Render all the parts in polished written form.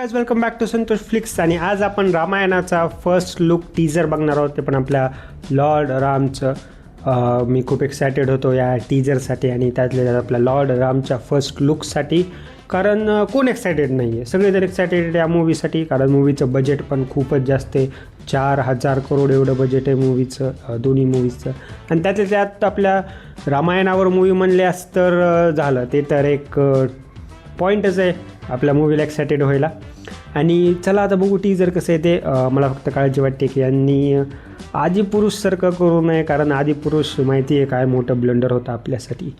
Guys, welcome back to Santosh Flix. आणि आज आपण रामायणाचा फर्स्ट लुक टीजर बघणार आहोत. ते पण आपल्या लॉर्ड रामचं. मी खूप एक्सायटेड होतो या टीजरसाठी आणि त्यातल्या त्यात आपल्या लॉर्ड रामच्या फर्स्ट लुकसाठी. कारण कोण एक्सायटेड नाही आहे, सगळेजण एक्सायटेड या मूवीसाठी. कारण मूवीचं बजेट पण खूपच जास्त आहे, 4,000 करोड एवढं बजेट आहे मूवीचं, दोन्ही मूवीजचं. आणि त्यातल्या त्यात आपल्या रामायणावर मूवी म्हणल्यास तर झालं ते तर एक पॉईंटच आहे आपल्या मूवीला एक्सायटेड व्हायला. आणि चला आता बघू टीजर कसं आहे ते. मला फक्त काळजी वाटते की यांनी आदिपुरुषसारखं करू नये, कारण आदिपुरुष माहिती आहे काय मोठं ब्लंडर होतं आपल्यासाठी.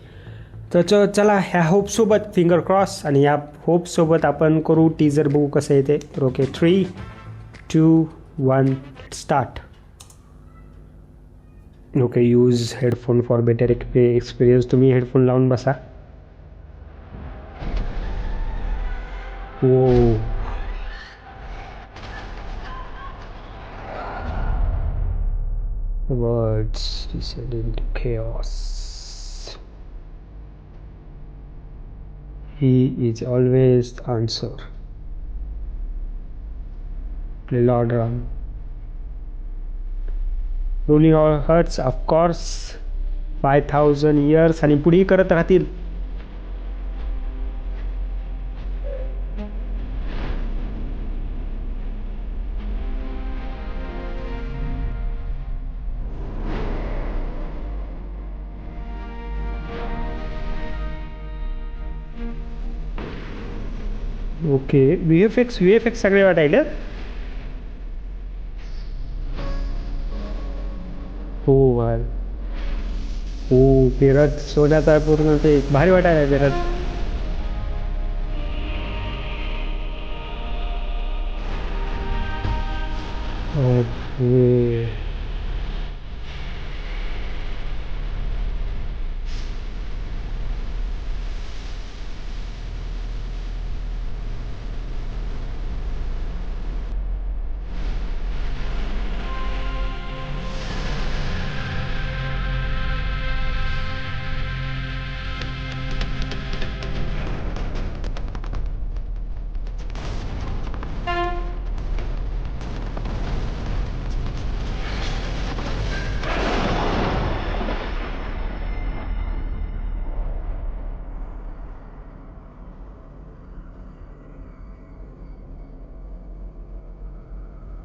तर चला ह्या होपसोबत फिंगर क्रॉस आणि या होपसोबत आपण करू टीजर, बघू कसं आहे ते. तर okay, 3, 2, 1 start. Okay, use headphone for better experience. तुम्ही हेडफोन लावून बसा. Whoa. Words descend into chaos. He is always the answer. Lord Ram. Ruling our hearts, of course. 5,000 years आणि पुढे करत राहतील. ओके, व्हीएफएक्स सगळे वाटायले. हो वाल, हो पेरत सोन्याचा पूर्ण ते भारी वाटायला पेरत. ओके,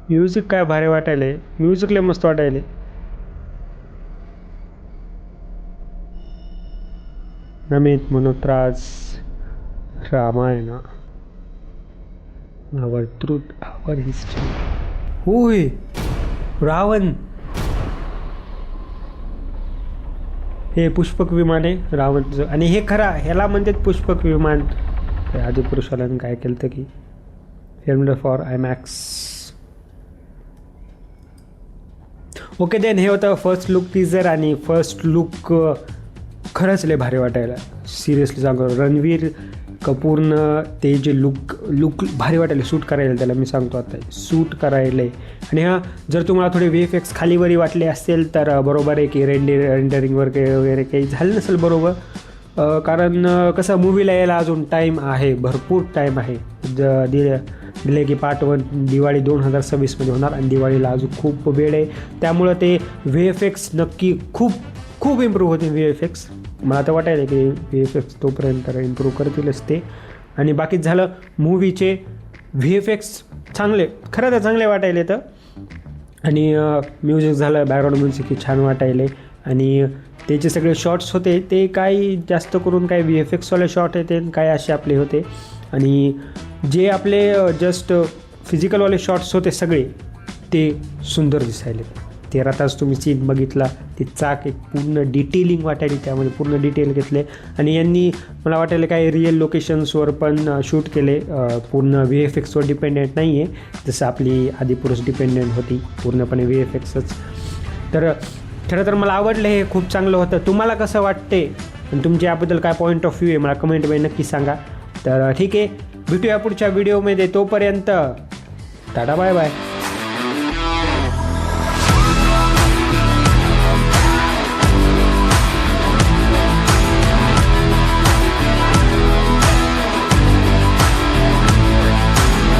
म्युझिक काय भारी वाटायले, म्युझिक लय मस्त वाटायले. नमित मनोत्रास रामायण, आवर ट्रूथ, आवर हिस्ट्री. होय, रावण हे पुष्पक विमान आहे रावणचं. आणि हे खरा ह्याला म्हणतात पुष्पक विमान. आदिपुरुषाला काय केलं तर की filmed for IMAX. Okay then, हे होतं फर्स्ट लुक टीजर. आणि फर्स्ट लुक खरंच लय भारी वाटायला, सिरियसली सांगतो. रणवीर कपूरनं ते जे लुक भारी वाटायला, सूट करायला त्याला. मी सांगतो आता सूट करायला. आणि हा जर तुम्हाला थोडे VFX खालीवरी वाटले असेल तर बरोबर आहे की रेंडरिंगवर वगैरे काही झालं नसेल बरोबर. कारण कसं मूवीला यायला अजून टाईम आहे, भरपूर टाईम आहे. दिले की पार्ट 1 दिवाळी 2026मध्ये होणार आणि दिवाळीला अजून खूप वेळ आहे. त्यामुळं ते VFX नक्की खूप इम्प्रूव्ह होते VFX. मला तर वाटायला की VFX तोपर्यंत इम्प्रूव्ह करतीलच ते. आणि बाकीच झालं मूवीचे VFX चांगले, खरं तर चांगले वाटायले तर. आणि म्युझिक झालं, बॅकग्राऊंड म्युझिक छान वाटायले. आणि त्याचे सगळे शॉर्ट्स होते ते काही जास्त करून काही VFXवाले शॉर्ट होते, काही असे आपले होते. आणि जे आपले जस्ट फिजिकलवाले शॉर्ट्स होते सगळे ते सुंदर दिसायले. 13 तास तुम्ही सीन बघितला, ते चाक एक पूर्ण डिटेलिंग वाटायली, त्यामध्ये पूर्ण डिटेल घेतले. आणि यांनी मला वाटायला काही रिअल लोकेशन्सवर पण शूट केले, पूर्ण VFXवर डिपेंडेंट नाही आहे जसं आपली आदिपुरुष डिपेंडेंट होती पूर्णपणे VFXच. तर खरं तर मला आवडलं, हे खूप चांगलं होतं. तुम्हाला कसं वाटते आणि तुमच्या याबद्दल काय पॉईंट ऑफ व्ह्यू आहे मला कमेंटमध्ये नक्की सांगा. तर ठीक आहे, भेटूया पुढच्या व्हिडिओमध्ये. तोपर्यंत टाटा, बाय बाय.